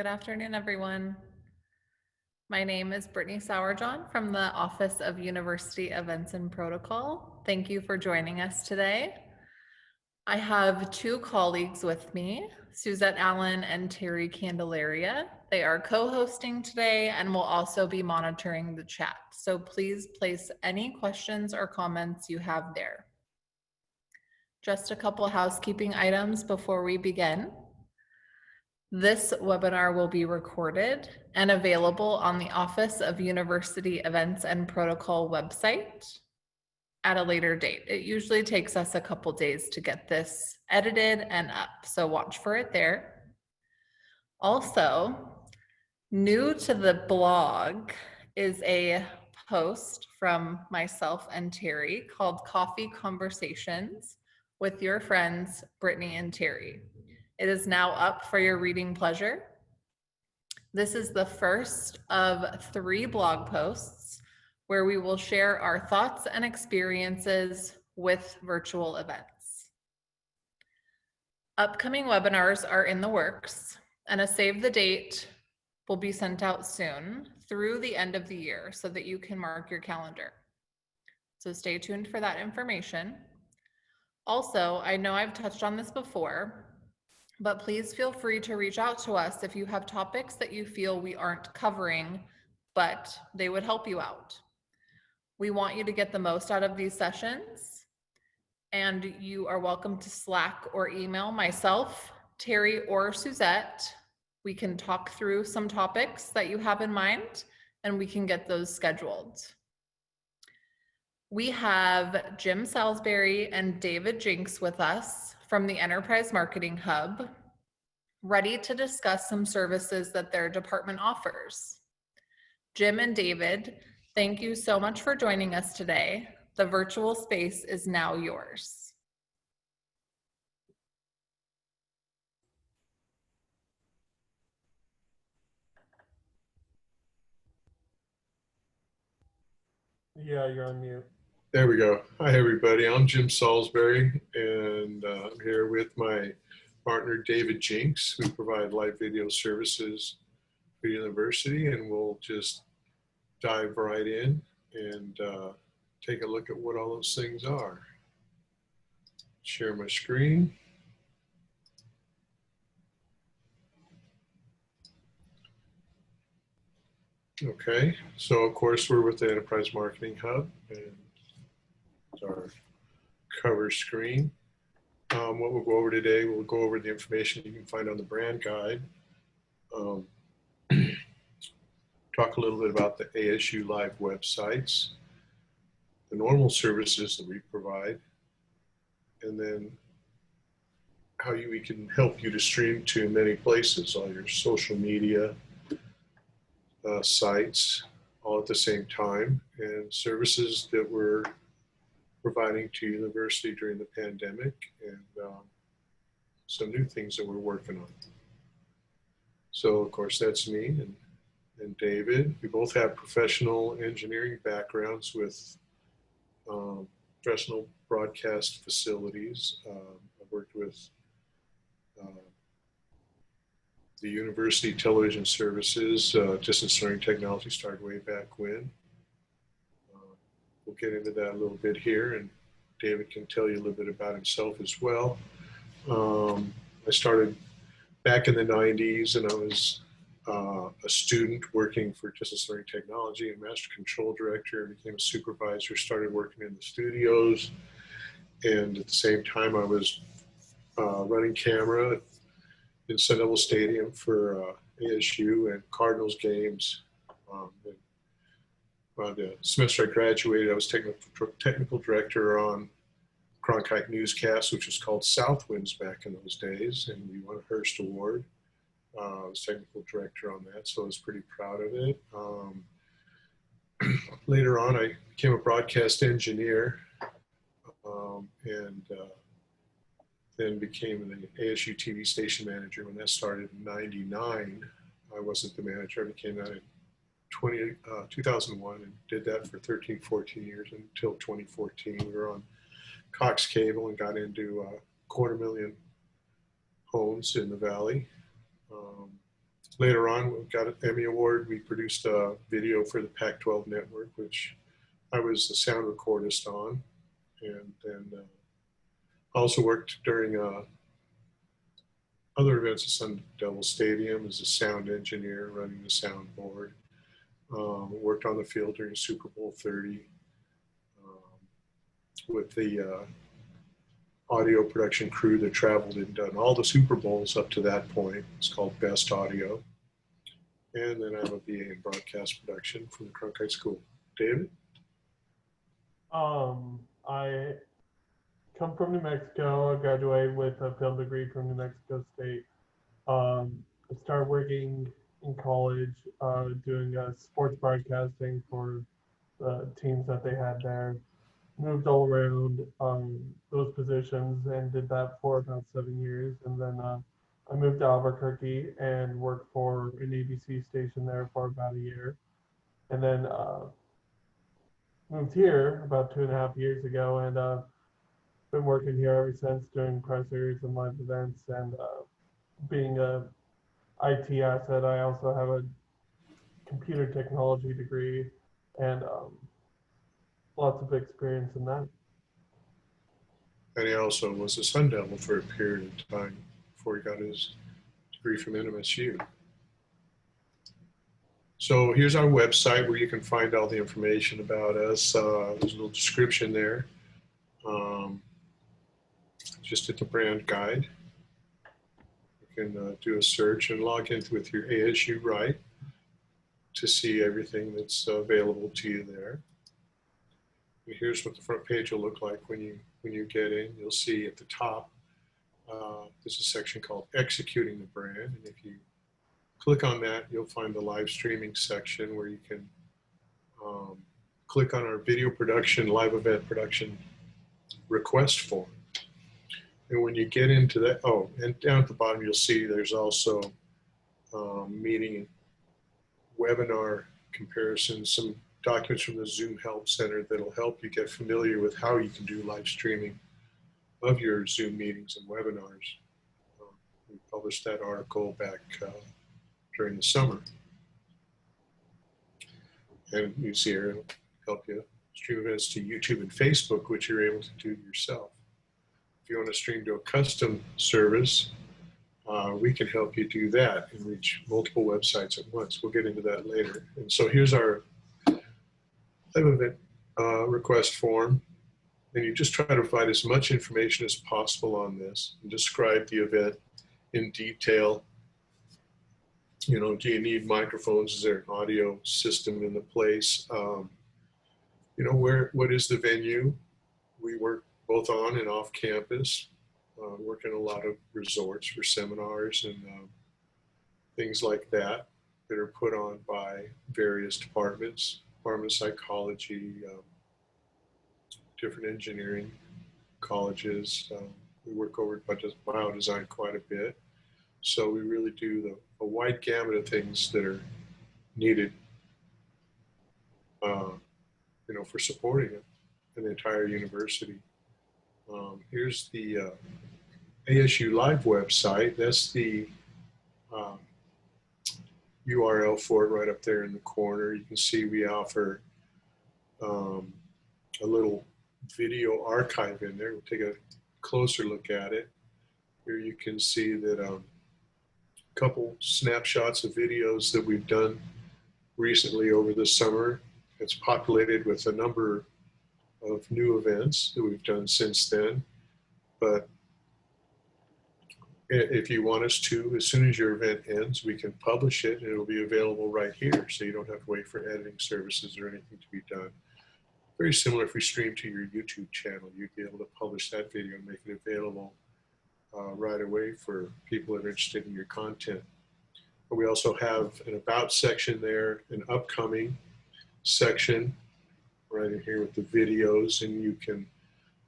Good afternoon, everyone. My name is Brittany Sourjohn from the Office of University Events and Protocol. Thank you for joining us today. I have two colleagues with me, Suzette Allen and Terry Candelaria. They are co-hosting today and will also be monitoring the chat. So please place any questions or comments you have there. Just a couple housekeeping items before we begin. This webinar will be recorded and available on the Office of University Events and Protocol website at a later date. It usually takes us a couple days to get this edited and up, so watch for it there. Also, new to the blog is a post from myself and Terry called Coffee Conversations with your friends, Brittany and Terry. It is now up for your reading pleasure. This is the first of 3 blog posts where we will share our thoughts and experiences with virtual events. Upcoming webinars are in the works, and a save the date will be sent out soon through the end of the year so that you can mark your calendar. So stay tuned for that information. Also, I know I've touched on this before, but please feel free to reach out to us if you have topics that you feel we aren't covering, but they would help you out. We want you to get the most out of these sessions, and you are welcome to Slack or email myself, Terry, or Suzette. We can talk through some topics that you have in mind, and we can get those scheduled. We have Jim Salisbury and David Jinks with us from the Enterprise Marketing Hub, ready to discuss some services that their department offers. Jim and David, thank you so much for joining us today. The virtual space is now yours. Yeah, you're on mute. There we go. Hi, everybody. I'm Jim Salisbury, and I'm here with my partner, David Jinks, who provide live video services for the university, and we'll just dive right in and take a look at what all those things are. Share my screen. Okay, so of course we're with the Enterprise Marketing Hub, and it's our cover screen. What we'll go over today, we'll go over the information you can find on the brand guide. Talk a little bit about the ASU Live websites, the normal services that we provide, and then how we can help you to stream to many places, all your social media sites, all at the same time, and services that we're providing to university during the pandemic, and some new things that we're working on. So of course that's me and David. We both have professional engineering backgrounds with professional broadcast facilities. I've worked with the University Television Services. Distance learning technology started way back when. We'll get into that a little bit here, and David can tell you a little bit about himself as well. I started back in the 90s, and I was a student working for distance learning technology, and master control director, became a supervisor, started working in the studios, and at the same time I was running camera in Sun Devil Stadium for ASU and Cardinals games. The semester I graduated, I was technical director on Cronkite Newscast, which was called Southwinds back in those days, and we won a Hearst Award. I was technical director on that, so I was pretty proud of it. Later on, I became a broadcast engineer, and then became the ASU TV station manager. When that started in '99, I wasn't the manager. I became that in 2001, and did that for 13, 14 years until 2014. We were on Cox Cable and got into 250,000 homes in the Valley. Later on, we got an Emmy Award. We produced a video for the Pac-12 network, which I was the sound recordist on. And then also worked during other events at Sun Devil Stadium as a sound engineer running the soundboard. Worked on the field during Super Bowl 30 with the audio production crew that traveled and done all the Super Bowls up to that point. It's called Best Audio. And then I have a BA in broadcast production from the Cronkite School. David? I come from New Mexico. I graduated with a film degree from New Mexico State. I started working in college doing sports broadcasting for the teams that they had there. Moved all around those positions and did that for about 7 years. And then I moved to Albuquerque and worked for an ABC station there for about a year. And then moved here about 2.5 years ago, and been working here ever since, doing pressers and live events, and being a IT asset. I also have a computer technology degree and lots of experience in that. And he also was a Sun Devil for a period of time before he got his degree from NMSU. So here's our website where you can find all the information about us. There's a little description there. Just at the brand guide. You can do a search and log in with your ASU Right to see everything that's available to you there. And here's what the front page will look like when you get in. You'll see at the top, there's a section called Executing the Brand. And if you click on that, you'll find the live streaming section where you can click on our video production, live event production request form. And when you get into that, oh, and down at the bottom, you'll see there's also meeting webinar comparisons, some documents from the Zoom Help Center that'll help you get familiar with how you can do live streaming of your Zoom meetings and webinars. We published that article back during the summer. And you see here, it'll help you stream events to YouTube and Facebook, which you're able to do yourself. If you want to stream to a custom service, we can help you do that and reach multiple websites at once. We'll get into that later. And so here's our live event request form. And you just try to provide as much information as possible on this and describe the event in detail. You know, do you need microphones? Is there an audio system in the place? You know, what is the venue? We work both on and off campus, work in a lot of resorts for seminars and things like that that are put on by various departments, Department of Psychology, different engineering colleges. We work over at biodesign quite a bit. So we really do a wide gamut of things that are needed, you know, for supporting an entire university. Here's the ASU Live website. That's the URL for it right up there in the corner. You can see we offer a little video archive in there. We'll take a closer look at it. Here you can see that a couple snapshots of videos that we've done recently over the summer. It's populated with a number of new events that we've done since then. But if you want us to, as soon as your event ends, we can publish it and it'll be available right here. So you don't have to wait for editing services or anything to be done. Very similar if we stream to your YouTube channel, you'd be able to publish that video and make it available right away for people that are interested in your content. But we also have an about section there, an upcoming section right in here with the videos, and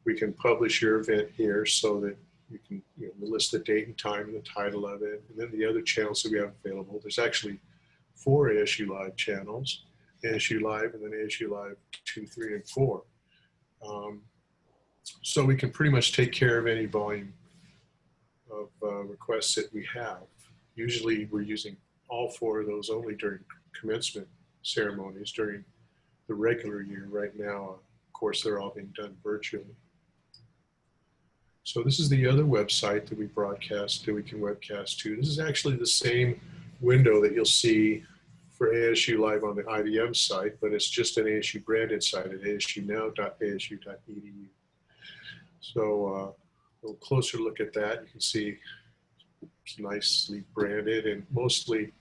we can publish your event here so that you can list the date and time and the title of it. And then the other channels that we have available, there's actually 4 ASU Live channels, ASU Live and then ASU Live 2, 3, and 4. So we can pretty much take care of any volume of requests that we have. Usually we're using all four of those only during commencement ceremonies during the regular year. Right now, of course, they're all being done virtually. So this is the other website that we broadcast, that we can webcast to. This is actually the same window that you'll see for ASU Live on the IBM site, but it's just an ASU branded site at asunow.asu.edu. So a little closer look at that. You can see it's nicely branded and mostly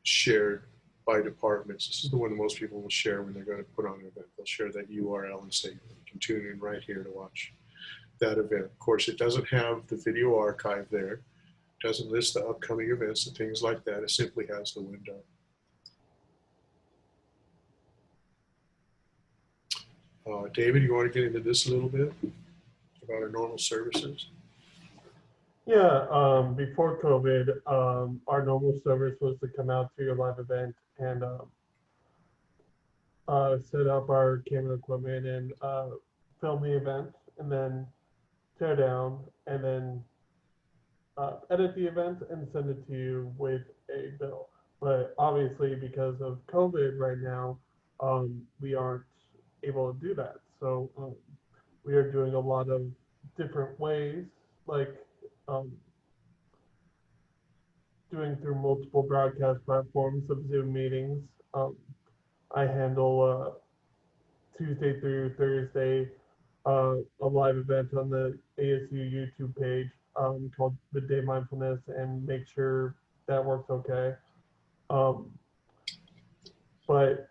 shared by departments. This is the one most people will share when they're going to put on an event. They'll share that URL and say, you can tune in right here to watch that event. Of course, it doesn't have the video archive there. It doesn't list the upcoming events and things like that. It simply has the window. David, you want to get into this a little bit about our normal services? Yeah, before COVID, our normal service was to come out to your live event and set up our camera equipment and film the event, and then tear down, and then edit the event and send it to you with a bill. But obviously, because of COVID right now, we aren't able to do that. So we are doing a lot of different ways, like doing through multiple broadcast platforms of Zoom meetings. I handle Tuesday through Thursday a live event on the ASU YouTube page called Midday Mindfulness, and make sure that works okay. But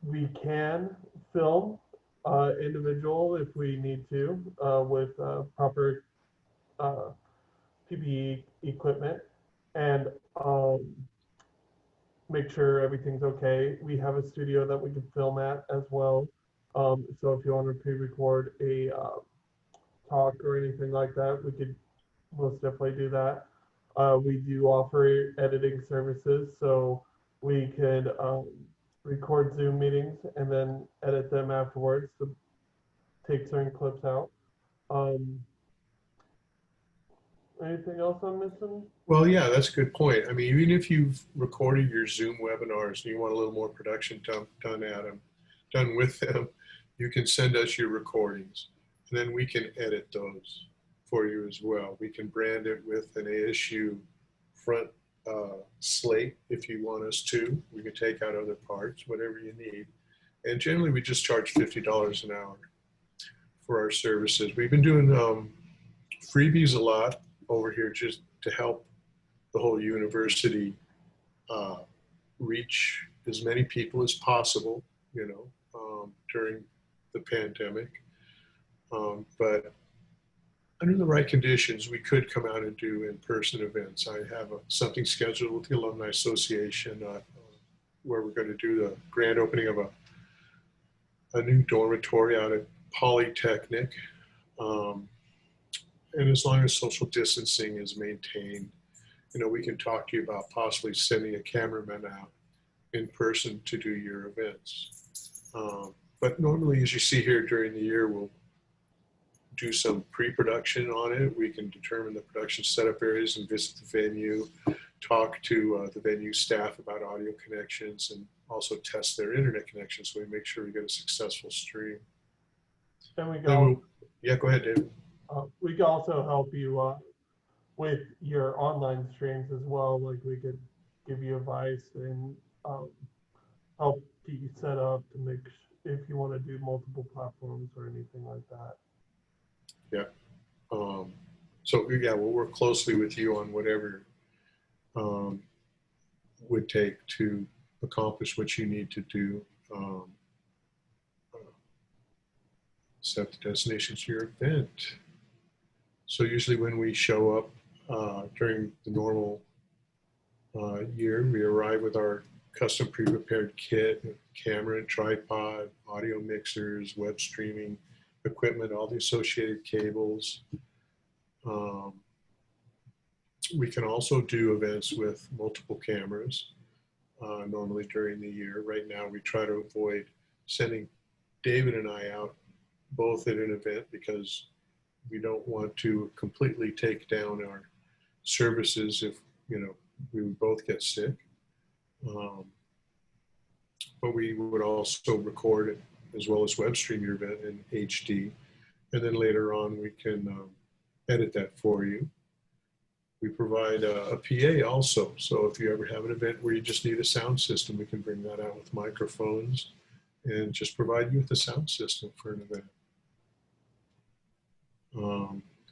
we can film individual if we need to with proper PPE equipment, and make sure everything's okay. We have a studio that we can film at as well. So if you want to pre-record a talk or anything like that, we could most definitely do that. We do offer editing services, so we could record Zoom meetings and then edit them afterwards to take certain clips out. Anything else I'm missing? Well, yeah, that's a good point. I mean, even if you've recorded your Zoom webinars and you want a little more production done with them, you can send us your recordings, and then we can edit those for you as well. We can brand it with an ASU front slate if you want us to. We can take out other parts, whatever you need. And generally, we just charge $50 an hour for our services. We've been doing freebies a lot over here just to help the whole university reach as many people as possible, you know, during the pandemic. But under the right conditions, we could come out and do in-person events. I have something scheduled with the Alumni Association where we're going to do the grand opening of a new dormitory out at Polytechnic. And as long as social distancing is maintained, you know, we can talk to you about possibly sending a cameraman out in person to do your events. But normally, as you see here during the year, we'll do some pre-production on it. We can determine the production setup areas and visit the venue, talk to the venue staff about audio connections, and also test their internet connection so we make sure we get a successful stream. And we go. Yeah, go ahead, David. We can also help you with your online streams as well. Like we could give you advice and help get you set up to make if you want to do multiple platforms or anything like that. Yeah. So yeah, we'll work closely with you on whatever would take to accomplish what you need to do. Set the destinations for your event. So usually when we show up during the normal year, we arrive with our custom pre-prepared kit, camera, tripod, audio mixers, web streaming equipment, all the associated cables. We can also do events with multiple cameras normally during the year. Right now, we try to avoid sending David and I out both at an event because we don't want to completely take down our services if, you know, we would both get sick. But we would also record it as well as web stream your event in HD. And then later on, we can edit that for you. We provide a PA also. So if you ever have an event where you just need a sound system, we can bring that out with microphones and just provide you with a sound system for an event.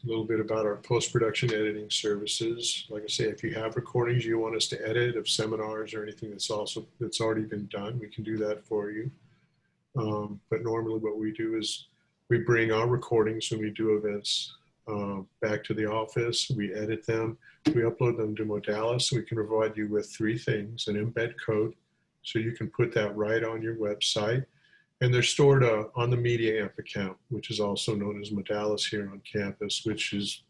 A little bit about our post-production editing services. Like I say, if you have recordings you want us to edit of seminars or anything that's already been done, we can do that for you. But normally what we do is we bring our recordings when we do events back to the office, we edit them, we upload them to Modalis. We can provide you with three things: an embed code, so you can put that right on your website. And they're stored on the Media Amp account, which is also known as Modalis here on campus, which is,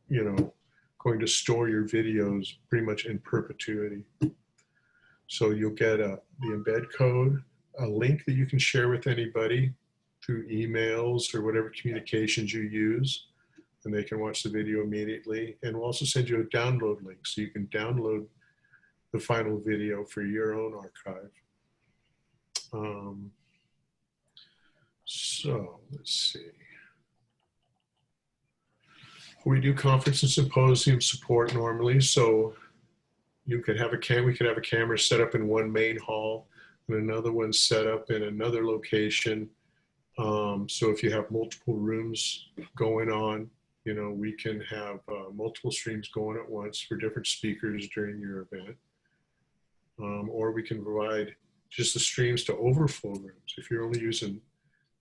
you know, going to store your videos pretty much in perpetuity. So you'll get the embed code, a link that you can share with anybody through emails or whatever communications you use, and they can watch the video immediately. And we'll also send you a download link so you can download the final video for your own archive. So let's see. We do conference and symposium support normally. So you could have we could have a camera set up in one main hall and another one set up in another location. So if you have multiple rooms going on, you know, we can have multiple streams going at once for different speakers during your event. Or we can provide just the streams to overflow rooms. If you're only using,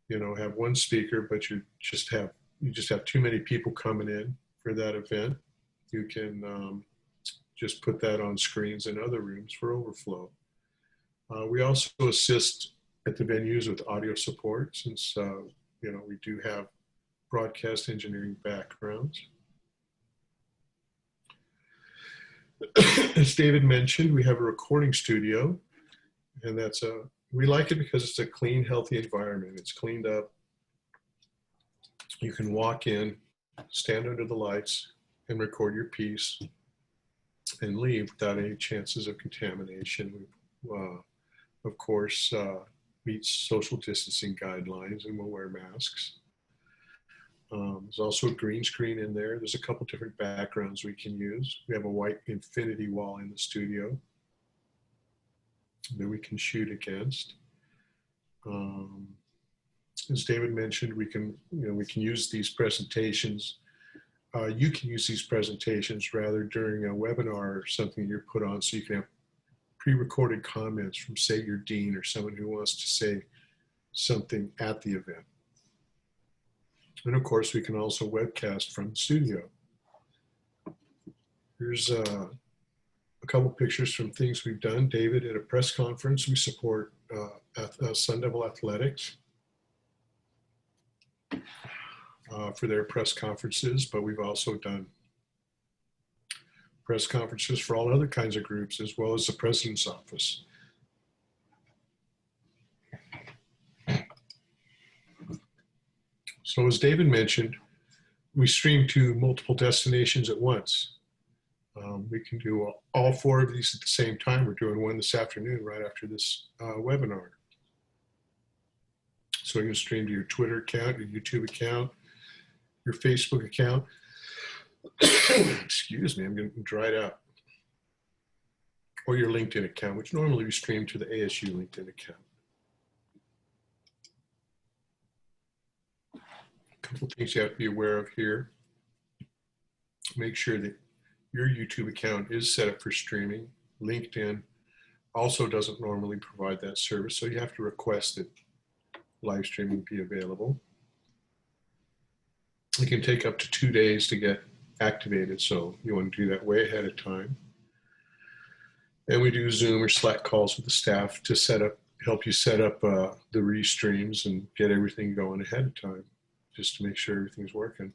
you know, have one speaker, but you just have too many people coming in for that event, you can just put that on screens in other rooms for overflow. We also assist at the venues with audio support, since you know, we do have broadcast engineering backgrounds. As David mentioned, we have a recording studio, and we like it because it's a clean, healthy environment. It's cleaned up. You can walk in, stand under the lights, and record your piece and leave without any chances of contamination. Of course, meets social distancing guidelines, and we'll wear masks. There's also a green screen in there. There's a couple different backgrounds we can use. We have a white infinity wall in the studio that we can shoot against. As David mentioned, we can use these presentations. You can use these presentations rather during a webinar or something you're put on, so you can have pre-recorded comments from, say, your dean or someone who wants to say something at the event. And of course, we can also webcast from the studio. Here's a couple pictures from things we've done. David, at a press conference, we support Sun Devil Athletics for their press conferences, but we've also done press conferences for all other kinds of groups, as well as the president's office. So as David mentioned, we stream to multiple destinations at once. We can do all four of these at the same time. We're doing one this afternoon right after this webinar. So you can stream to your Twitter account, your YouTube account, your Facebook account. Excuse me, I'm getting dried out. Or your LinkedIn account, which normally we stream to the ASU LinkedIn account. A couple things you have to be aware of here. Make sure that your YouTube account is set up for streaming. LinkedIn also doesn't normally provide that service, so you have to request that live streaming be available. It can take up to 2 days to get activated, so you want to do that way ahead of time. And we do Zoom or Slack calls with the staff to help you set up the restreams and get everything going ahead of time, just to make sure everything's working.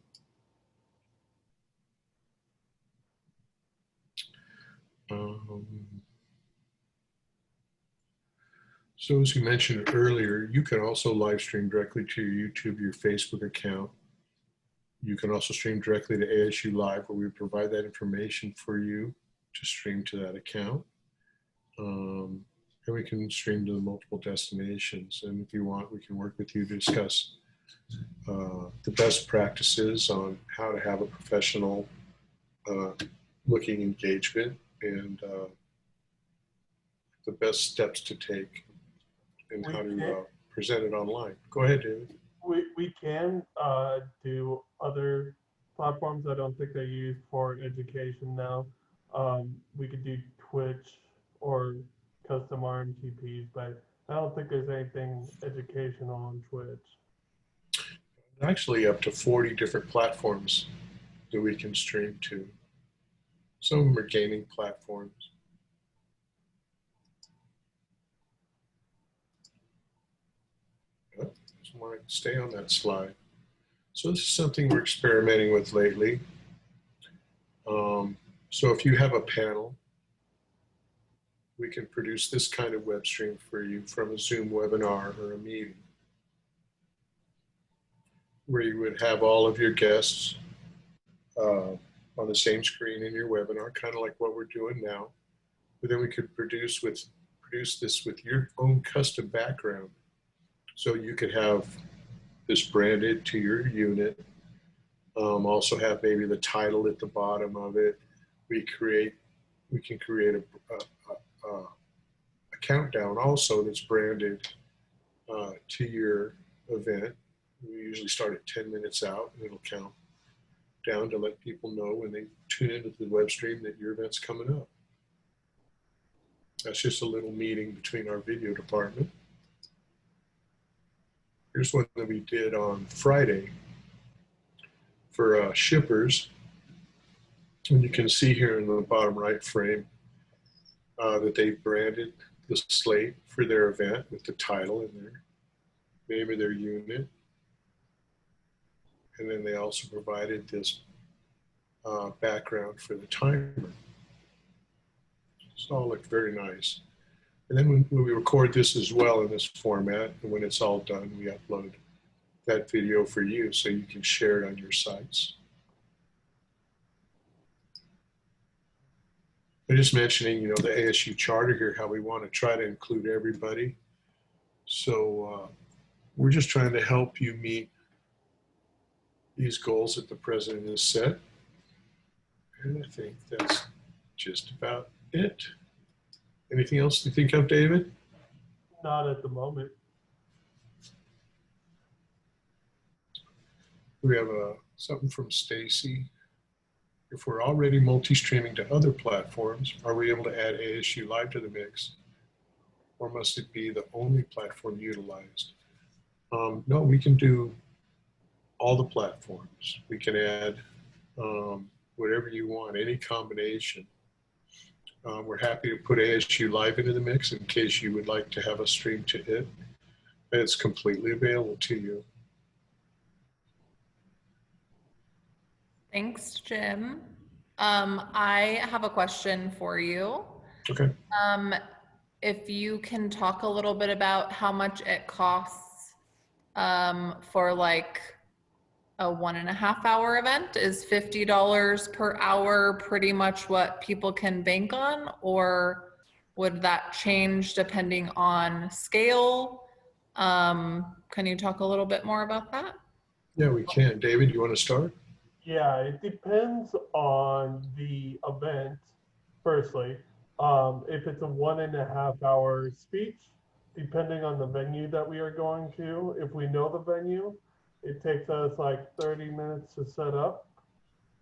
So as we mentioned earlier, you can also live stream directly to your YouTube, your Facebook account. You can also stream directly to ASU Live, where we provide that information for you to stream to that account. And we can stream to the multiple destinations. And if you want, we can work with you to discuss the best practices on how to have a professional looking engagement and the best steps to take and how to present it online. Go ahead, David. We can do other platforms. I don't think they use for education now. We could do Twitch or custom RMTPs, but I don't think there's anything educational on Twitch. Actually, up to 40 different platforms that we can stream to. Some of them are gaming platforms. Oh, just want to stay on that slide. So this is something we're experimenting with lately. So if you have a panel, we can produce this kind of web stream for you from a Zoom webinar or a meeting, where you would have all of your guests on the same screen in your webinar, kind of like what we're doing now. But then we could produce this with your own custom background. So you could have this branded to your unit. Also have maybe the title at the bottom of it. We can create a countdown also that's branded to your event. We usually start at 10 minutes out, and it'll count down to let people know when they tune into the web stream that your event's coming up. That's just a little meeting between our video department. Here's one that we did on Friday for shippers. And you can see here in the bottom right frame that they branded the slate for their event with the title and their name of their unit. And then they also provided this background for the timer. So it all looked very nice. And then when we record this as well in this format, and when it's all done, we upload that video for you so you can share it on your sites. I'm just mentioning, the ASU Charter here, how we want to try to include everybody. So we're just trying to help you meet these goals that the president has set. And I think that's just about it. Anything else you think of, David? Not at the moment. We have something from Stacy. If we're already multi-streaming to other platforms, are we able to add ASU Live to the mix? Or must it be the only platform utilized? No, we can do all the platforms. We can add whatever you want, any combination. We're happy to put ASU Live into the mix in case you would like to have a stream to it. And it's completely available to you. Thanks, Jim. I have a question for you. Okay. If you can talk a little bit about how much it costs for like a 1.5 hour event. Is $50 per hour pretty much what people can bank on, or would that change depending on scale? Can you talk a little bit more about that? Yeah, we can. David, you want to start? Yeah, it depends on the event, firstly. If it's a 1.5 hour speech, depending on the venue that we are going to, if we know the venue, it takes us like 30 minutes to set up,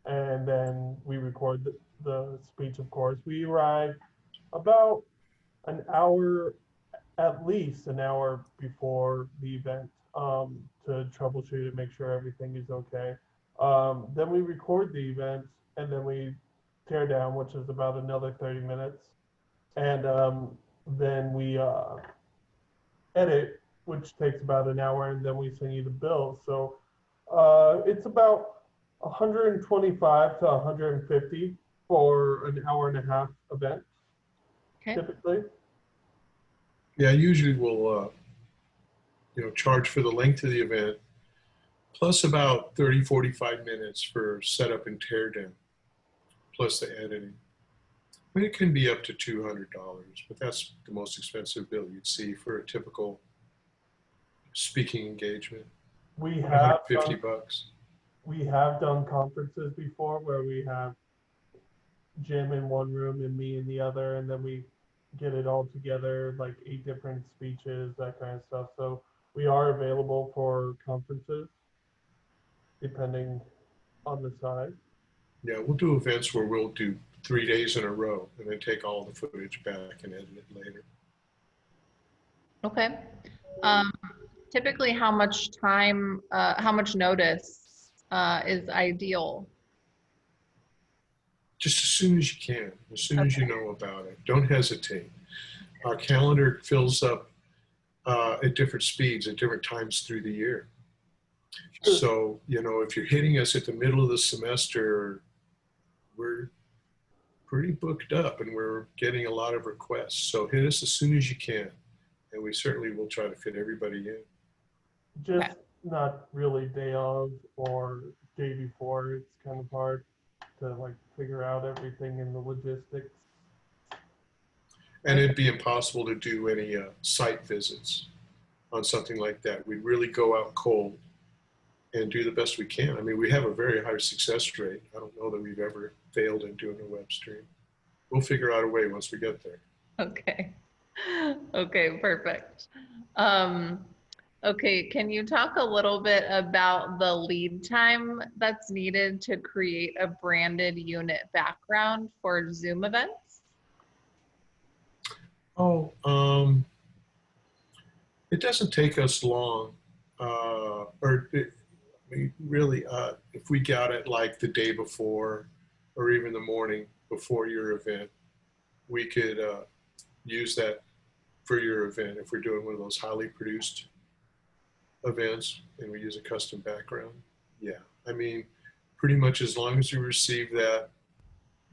and then we record the speech, of course. We arrive about an hour, at least an hour before the event, to troubleshoot and make sure everything is okay. Then we record the event, and then we tear down, which is about another 30 minutes. And then we edit, which takes about an hour, and then we send you the bill. So it's about 125 to 150 for an 1.5 hour event, Okay. typically. Yeah, usually we'll charge for the length of the event, plus about 30, 45 minutes for setup and teardown, plus the editing. And it can be up to $200, but that's the most expensive bill you'd see for a typical speaking engagement. We have 150 done, bucks. we have done conferences before where we have Jim in one room and me in the other, and then we get it all together, like 8 different speeches, that kind of stuff. So we are available for conferences, depending on the size. Yeah, we'll do events where we'll do 3 days in a row and then take all the footage back and edit it later. Okay. Typically, how much time, how much notice is ideal? Just as soon as you can, as soon as you know about it. Don't hesitate. Our calendar fills up at different speeds at different times through the year. So, you know, if you're hitting us at the middle of the semester, we're pretty booked up and we're getting a lot of requests. So hit us as soon as you can. And we certainly will try to fit everybody in. Just not really day of or day before. It's kind of hard to like figure out everything in the logistics. And it'd be impossible to do any site visits on something like that. We'd really go out cold and do the best we can. I mean, we have a very high success rate. I don't know that we've ever failed in doing a web stream. We'll figure out a way once we get there. Okay. Okay, perfect. Okay, can you talk a little bit about the lead time that's needed to create a branded unit background for Zoom events? Oh, it doesn't take us long, if we got it like the day before or even the morning before your event, we could use that for your event if we're doing one of those highly produced events and we use a custom background. Yeah, I mean, pretty much as long as we receive that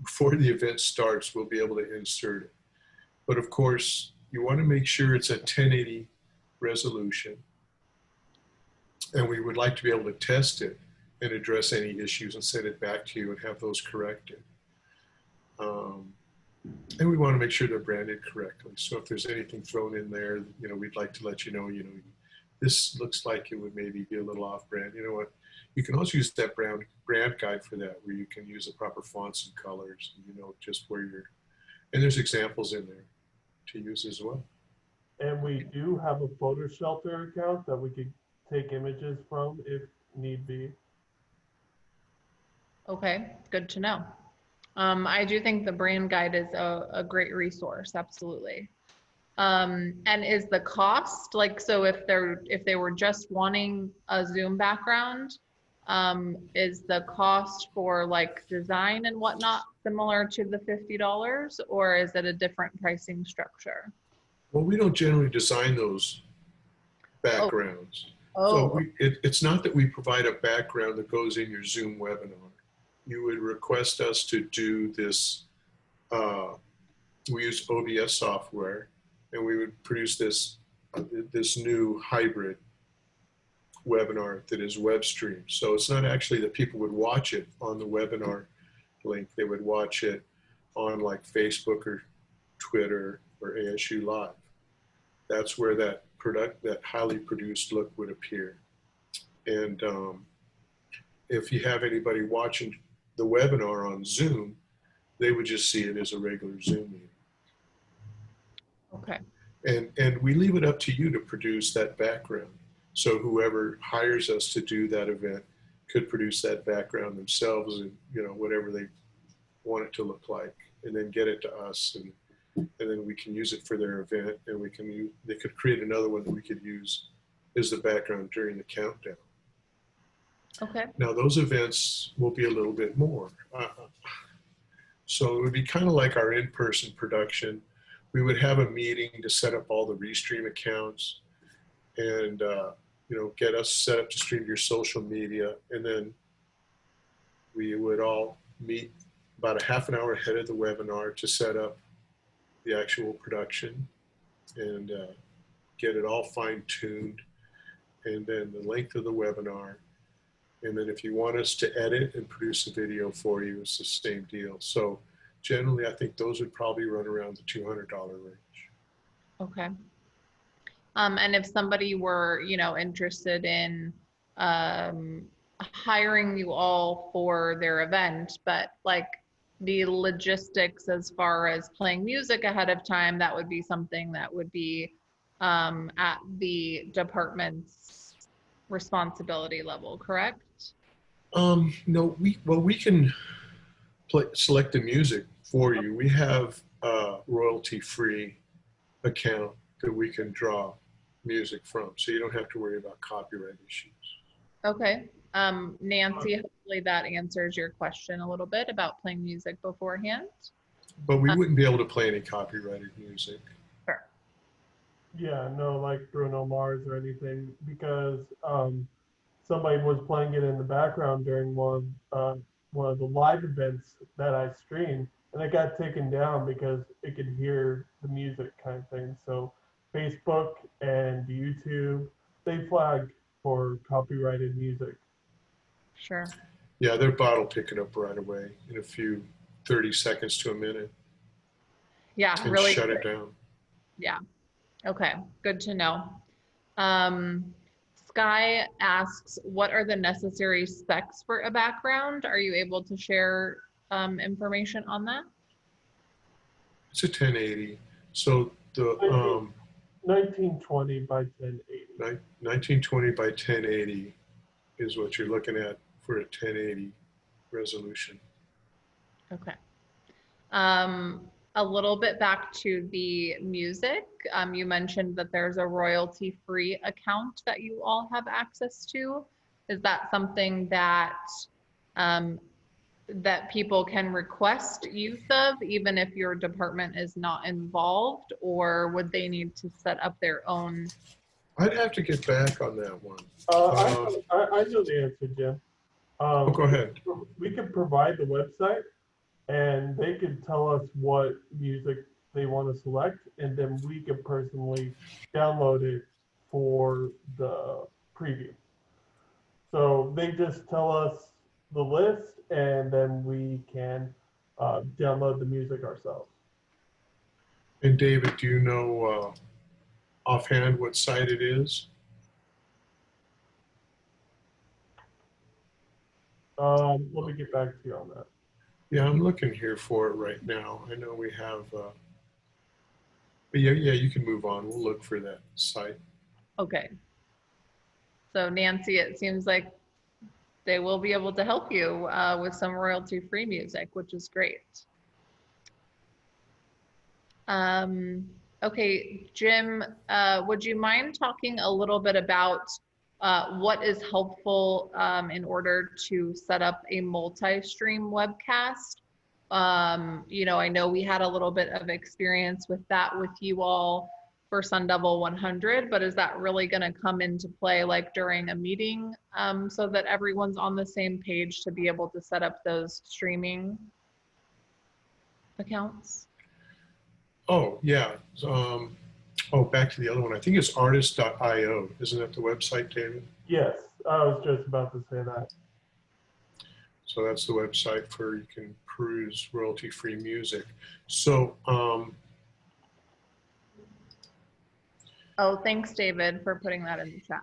before the event starts, we'll be able to insert it. But of course, you want to make sure it's a 1080 resolution. And we would like to be able to test it and address any issues and send it back to you and have those corrected. And we want to make sure they're branded correctly. So if there's anything thrown in there, you know, we'd like to let you know, this looks like it would maybe be a little off brand. You know what? You can also use that brand guide for that, where you can use the proper fonts and colors, and you know just where you're, and there's examples in there to use as well. And we do have a photo shelter account that we could take images from if need be. Okay, good to know. I do think the brand guide is a great resource, absolutely. And is the cost, like, so if they were just wanting a Zoom background, is the cost for like design and whatnot similar to the $50, or is it a different pricing structure? Well, we don't generally design those backgrounds. So it's not that we provide a background that goes in your Zoom webinar. You would request us to do this. We use OBS software, and we would produce this new hybrid webinar that is web streamed. So it's not actually that people would watch it on the webinar link. They would watch it on like Facebook or Twitter or ASU Live. That's where that highly produced look would appear. And if you have anybody watching the webinar on Zoom, they would just see it as a regular Zoom meeting. Okay. And we leave it up to you to produce that background. So whoever hires us to do that event could produce that background themselves, and whatever they want it to look like, and then get it to us, and then we can use it for their event, and they could create another one that we could use as the background during the countdown. Okay. Now those events will be a little bit more. So it would be kind of like our in-person production. We would have a meeting to set up all the Restream accounts and get us set up to stream your social media, and then we would all meet about a half an hour ahead of the webinar to set up the actual production and get it all fine-tuned, and then the length of the webinar. And then if you want us to edit and produce a video for you, it's the same deal. So generally, I think those would probably run around the $200 range. Okay. And if somebody were, you know, interested in hiring you all for their event, but like the logistics as far as playing music ahead of time, that would be something that would be at the department's responsibility level, correct? No, we can select the music for you. We have a royalty-free account that we can draw music from, so you don't have to worry about copyright issues. Okay. Nancy, hopefully that answers your question a little bit about playing music beforehand. But we wouldn't be able to play any copyrighted music. Sure. Yeah, no, like Bruno Mars or anything, because somebody was playing it in the background during one of the live events that I streamed, and it got taken down because it could hear the music kind of thing. So Facebook and YouTube, they flag for copyrighted music. Sure. Yeah, their bot will pick it up right away in a few 30 seconds to a minute Yeah, and really shut quick. it down. Yeah. Okay, good to know. Sky asks, what are the necessary specs for a background? Are you able to share information on that? It's a 1080. So the 1920 by 1080. 1920 by 1080 is what you're looking at for a 1080 resolution. Okay. A little bit back to the music. You mentioned that there's a royalty-free account that you all have access to. Is that something that that people can request use of, even if your department is not involved, or would they need to set up their own? I'd have to get back on that one. I know the answer, Jim. Go ahead. We could provide the website, and they could tell us what music they want to select, and then we could personally download it for the preview. So they just tell us the list, and then we can download the music ourselves. And David, do you know offhand what site it is? Let me get back to you on that. Yeah, I'm looking here for it right now. I know we have, but yeah, you can move on. We'll look for that site. Okay. So Nancy, it seems like they will be able to help you with some royalty-free music, which is great. Okay, Jim, would you mind talking a little bit about what is helpful in order to set up a multi-stream webcast? You know, I know we had a little bit of experience with that with you all for Sun Devil 100, but is that really going to come into play like during a meeting so that everyone's on the same page to be able to set up those streaming accounts? Oh, yeah. Back to the other one. I think it's artist.io. Isn't that the website, David? Yes, I was just about to say that. So that's the website for you can peruse royalty-free music. So, Oh, thanks, David, for putting that in the chat.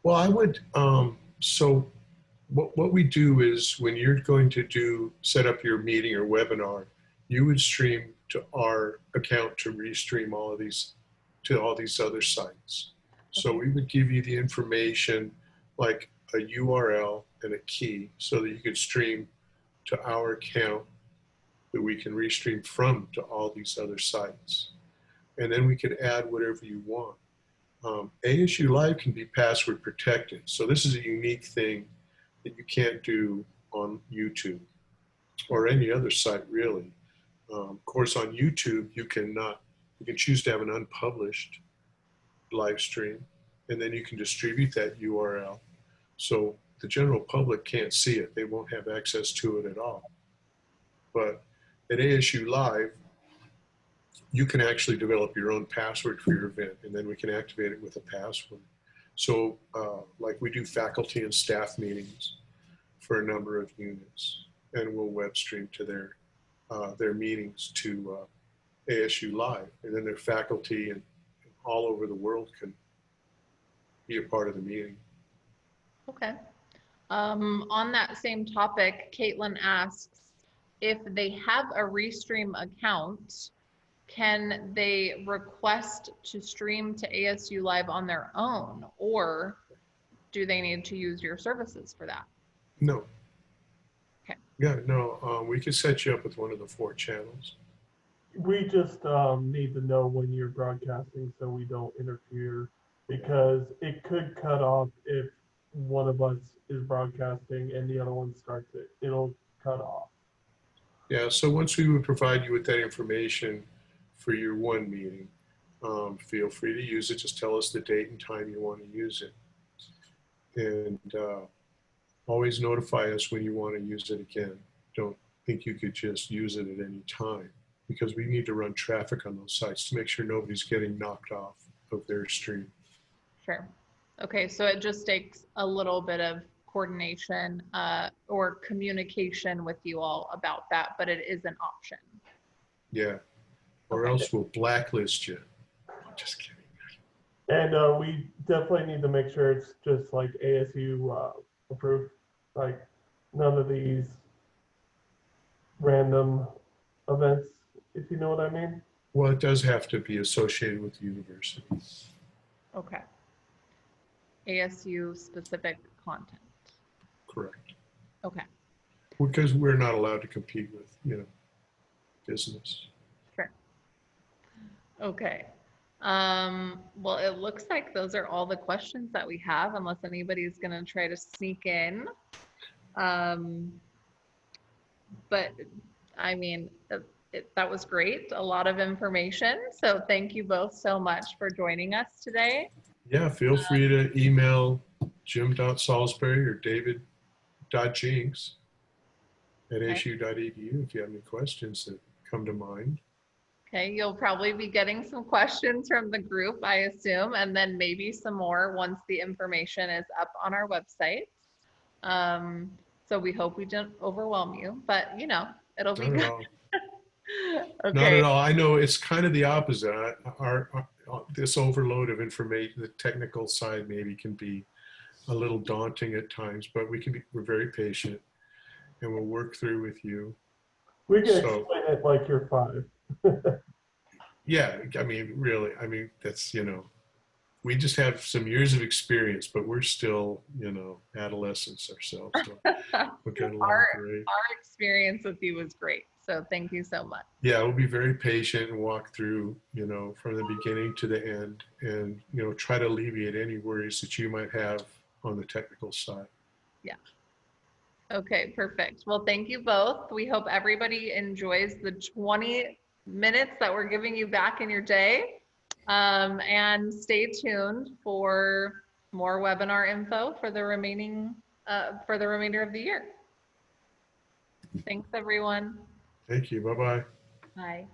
well, I would, so what we do is when you're going to set up your meeting or webinar, you would stream to our account to restream all of these to all these other sites. So we would give you the information like a URL and a key so that you could stream to our account that we can restream from to all these other sites. And then we could add whatever you want. ASU Live can be password protected. So this is a unique thing that you can't do on YouTube or any other site really. Of course, on YouTube, you can choose to have an unpublished live stream, and then you can distribute that URL. So the general public can't see it. They won't have access to it at all. But at ASU Live, you can actually develop your own password for your event, and then we can activate it with a password. So like we do faculty and staff meetings for a number of units, and we'll web stream to their meetings to ASU Live, and then their faculty and all over the world can be a part of the meeting. Okay. On that same topic, Caitlin asks, if they have a Restream account, can they request to stream to ASU Live on their own, or do they need to use your services for that? No. Okay. Yeah, no, we can set you up with one of the 4 channels. We just need to know when you're broadcasting so we don't interfere, because it could cut off if one of us is broadcasting and the other one starts it. It'll cut off. Yeah, so once we would provide you with that information for your one meeting, feel free to use it. Just tell us the date and time you want to use it. And always notify us when you want to use it again. Don't think you could just use it at any time, because we need to run traffic on those sites to make sure nobody's getting knocked off of their stream. Sure. Okay, so it just takes a little bit of coordination or communication with you all about that, but it is an option. Yeah, or Okay. else we'll blacklist you. I'm just kidding. And we definitely need to make sure it's just like ASU approved, like none of these random events, if you know what I mean. Well, it does have to be associated with the university. Okay. ASU specific content. Correct. Okay. Because we're not allowed to compete with, business. Sure. Okay. Well, it looks like those are all the questions that we have, unless anybody's going to try to sneak in. But I mean, that was great. A lot of information. So thank you both so much for joining us today. Yeah, feel free to email jim.salisbury or david.jinks at asu.edu if you have any questions that come to mind. Okay, you'll probably be getting some questions from the group, I assume, and then maybe some more once the information is up on our website. So we hope we don't overwhelm you, but it'll be Not at good. all. Okay. Not at all. I know it's kind of the opposite. This overload of information, the technical side maybe can be a little daunting at times, but we're very patient and we'll work through with you. We can explain it like you're 5. Yeah, I mean, really, that's, we just have some years of experience, but we're still, adolescents ourselves. So we'll get along great. Our experience with you was great. So thank you so much. Yeah, we'll be very patient and walk through, from the beginning to the end and, try to alleviate any worries that you might have on the technical side. Yeah. Okay, perfect. Well, thank you both. We hope everybody enjoys the 20 minutes that we're giving you back in your day. And stay tuned for more webinar info for the remainder of the year. Thanks, everyone. Thank you. Bye-bye. Bye.